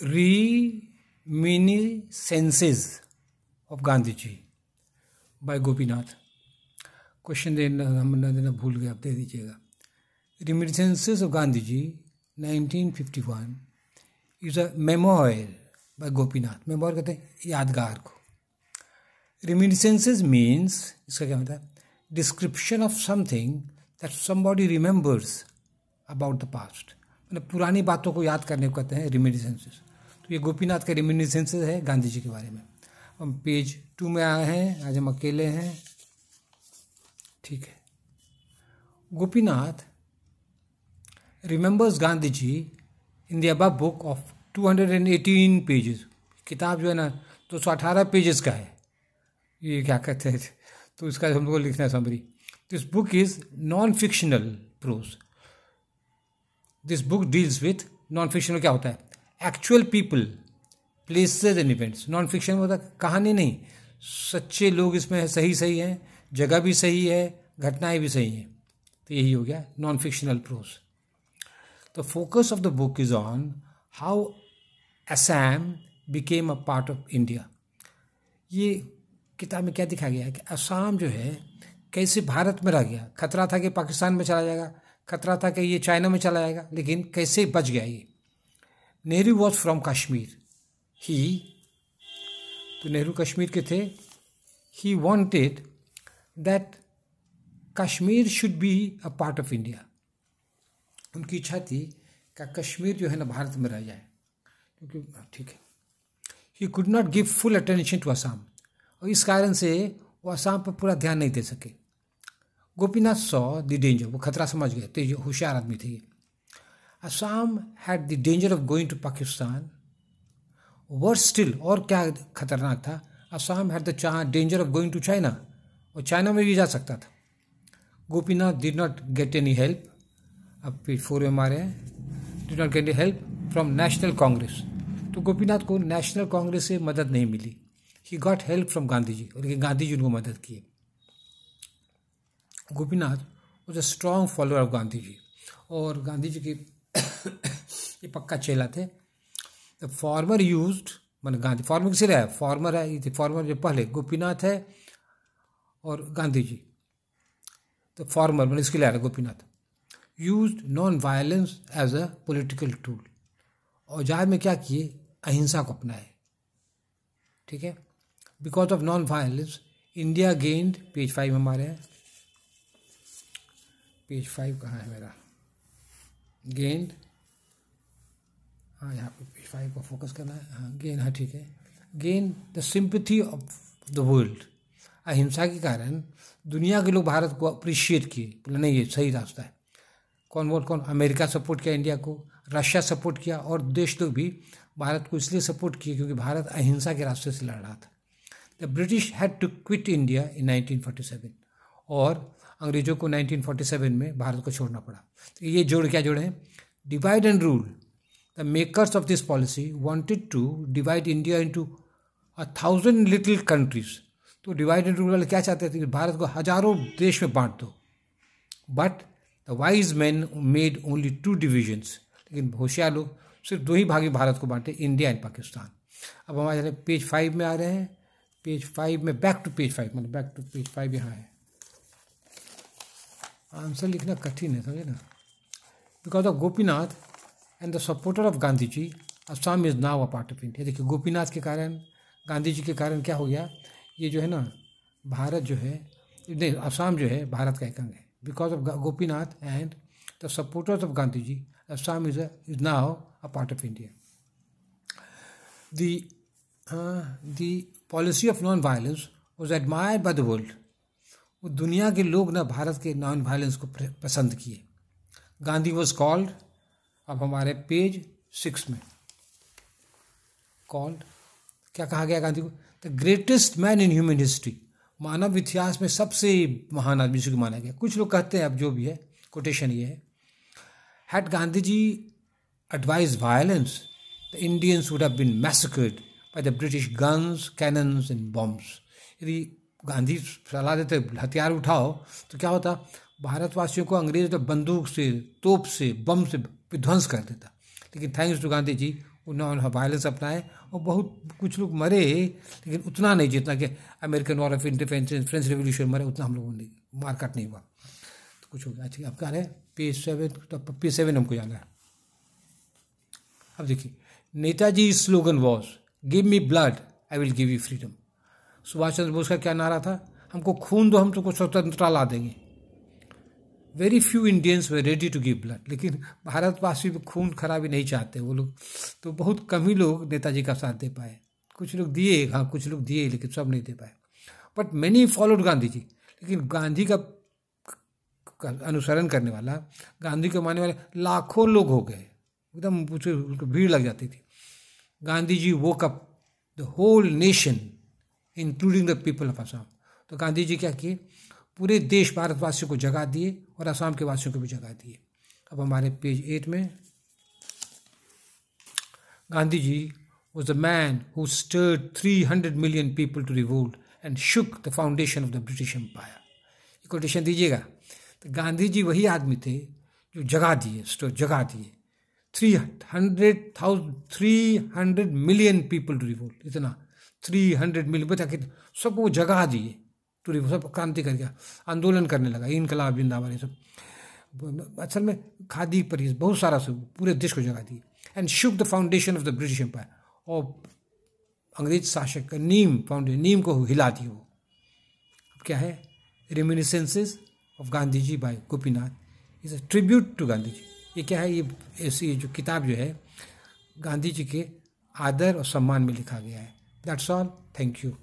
Reminiscences of Gandhi ji by Gopinath. Question देना भूल गए, आप दे दीजिएगा। Reminiscences of Gandhi ji 1951 is a memoir by Gopinath. Memoir कहते हैं यादगार को। Reminiscences मीन्स, इसका क्या मतलब है? Description of something that somebody remembers about the past. मतलब पुरानी बातों को याद करने को कहते हैं रिमिनिसेंसेस। तो ये गोपीनाथ का रिमिनिसेंसेस है गांधी जी के बारे में। हम पेज 2 में आए हैं, आज हम अकेले हैं, ठीक है। Gopinath remembers Gandhi ji in the above book of 218 pages. किताब जो है ना 218 पेजेस का है। ये क्या कहते हैं, तो इसका हम लोग को लिखना है summary. This book is non fictional prose. This book deals with, non fictional क्या होता है? Actual people, places and events. Non fiction होता है कहानी नहीं, सच्चे लोग इसमें है, सही हैं, जगह भी सही है, घटनाएं भी सही हैं। तो यही हो गया non fictional prose. The focus of the book is on how Assam became a part of India. ये किताब में क्या दिखाया गया है कि असम जो है कैसे भारत में रह गया। खतरा था कि पाकिस्तान में चला जाएगा, खतरा था कि ये चाइना में चला जाएगा, लेकिन कैसे बच गया ये। Nehru was from Kashmir. तो नेहरू कश्मीर के थे। He wanted that Kashmir should be a part of India. उनकी इच्छा थी कि कश्मीर जो है ना भारत में रह जाए, क्योंकि ठीक है। He could not give full attention to Assam, और इस कारण से वो असम पर पूरा ध्यान नहीं दे सके। गोपीनाथ सॉ द डेंजर, वो खतरा समझ गए, तेज होशियार आदमी थे ये। Assam had the danger of going to Pakistan. Worse still, और क्या खतरनाक था, Assam had the danger of going to China, और चाइना में भी जा सकता था। Gopinath did not get any help, अब पेज 4 में हमारे हैं, did not get any help from National Congress. तो गोपीनाथ को नेशनल कांग्रेस से मदद नहीं मिली। He got help from Gandhi ji, और लेकिन गांधी जी उनको मदद किए। Gopinath was a strong follower of Gandhi ji, और गांधी जी के ये पक्का चेला थे। द फॉर्मर यूज्ड, मैंने गांधी, फॉर्मर किसे रहा है? फॉर्मर है, ये फॉर्मर जो पहले गोपीनाथ है और गांधी जी। तो फॉर्मर मैंने इसके लिए आ रहा है Gopinath. Used non violence as a political tool. औजार में क्या किए? अहिंसा को अपनाए, ठीक है। Because of non violence India gained, page 5 में हमारे हैं, पेज 5 कहाँ है मेरा? गेन्ड, हाँ यहाँ पे पेज 5 को फोकस करना है। हाँ गेन, हाँ ठीक है। Gain the sympathy of the world. अहिंसा के कारण दुनिया के लोग भारत को अप्रिशिएट किए, बोले नहीं ये सही रास्ता है। कौन? अमेरिका सपोर्ट किया इंडिया को, रशिया सपोर्ट किया, और देश लोग भी भारत को इसलिए सपोर्ट किए क्योंकि भारत अहिंसा के रास्ते से लड़ रहा था। The British had to quit India in 1947, और अंग्रेजों को 1947 में भारत को छोड़ना पड़ा। तो ये क्या जोड़े हैं? Divide and rule. The makers of this policy wanted to divide India into 1000 little countries. तो डिवाइड एंड रूल वाले क्या चाहते थे कि भारत को हजारों देश में बांट दो। But the wise man made only 2 divisions. लेकिन होशियार लोग सिर्फ 2 ही भाग में भारत को बांटे, इंडिया एंड पाकिस्तान। अब हमारे पेज 5 में आ रहे हैं। पेज 5 में बैक टू पेज 5, मतलब बैक टू पेज 5 यहाँ है। आंसर लिखना कठिन है, समझे ना। Because of Gopinath and the supporter of Gandhi ji, Assam is now a part of India. देखिए गोपीनाथ के कारण, गांधी जी के कारण क्या हो गया, ये जो है ना भारत जो है, नहीं असम जो है भारत का एक अंग है। Because of Gopinath and the supporters of Gandhi ji, Assam is now a part of India. The policy of non violence was admired by the world. वो दुनिया के लोग ना भारत के नॉन वायलेंस को पसंद किए। गांधी वॉज कॉल्ड, अब हमारे पेज 6 में, कॉल्ड, क्या कहा गया गांधी को? The greatest man in human history. मानव इतिहास में सबसे महान आदमी जिसको माना गया। कुछ लोग कहते हैं, अब जो भी है कोटेशन ये है, had Gandhi ji advise violence the Indians would have been massacred by the British guns, cannons and bombs. यदि गांधी सलाह देते हथियार उठाओ तो क्या होता? भारतवासियों को अंग्रेज तो बंदूक से, तोप से, बम से विध्वंस कर देता। लेकिन थैंक्स टू गांधी जी उन्होंने वायलेंस अपनाए और बहुत कुछ लोग मरे, लेकिन उतना नहीं जितना कि American war of independence, French revolution मरे, उतना हम लोगों ने मारकाट नहीं हुआ। तो कुछ हो गया। अच्छा, अब कह रहे हैं पेज 7, तो पेज 7 हमको जाना है। अब देखिए, Netaji slogan was give me blood I will give you freedom. Subhash Chandra Bose का क्या नारा था? हमको खून दो, हम तुमको स्वतंत्रता ला देंगे। Very few Indians were ready to give blood, लेकिन भारतवासी भी खून खराबी नहीं चाहते वो लोग, तो बहुत कम ही लोग नेताजी का साथ दे पाए। कुछ लोग दिए, हाँ कुछ लोग दिए, लेकिन सब नहीं दे पाए। But many followed Gandhi ji, लेकिन गांधी का अनुसरण करने वाला, गांधी को मानने वाले लाखों लोग हो गए, एकदम उनको भीड़ लग जाती थी। Gandhi ji woke up the whole nation including the people of Assam. तो गांधी जी क्या किए? पूरे देश भारतवासियों को जगा दिए और असम के वासियों को भी जगा दिए। अब हमारे पेज 8 में, Gandhi ji was the man who stirred 300 million people to revolt and shook the foundation of the British Empire। ये कोटेशन दीजिएगा। तो गांधी जी वही आदमी थे जो जगा दिए, जगा दिए 300 मिलियन पीपल टू रिवोल्ट। इतना 300 मिलियन बता के सबको वो जगा दिए टू रिवोल्ट, सब क्रांति कर गया, आंदोलन करने लगा, इनकलाब जिंदाबाद, ये सब असल में खादी पर ही बहुत सारा सब पूरे देश को जगा दिए। And shook the foundation of the British empire, और अंग्रेज शासक का नीम को हिला दी वो। अब क्या है? Reminiscences of Gandhi ji by Gopinath is a tribute to Gandhi ji. ये क्या है? ये ऐसी जो किताब जो है गांधी जी के आदर और सम्मान में लिखा गया है। That's all, thank you.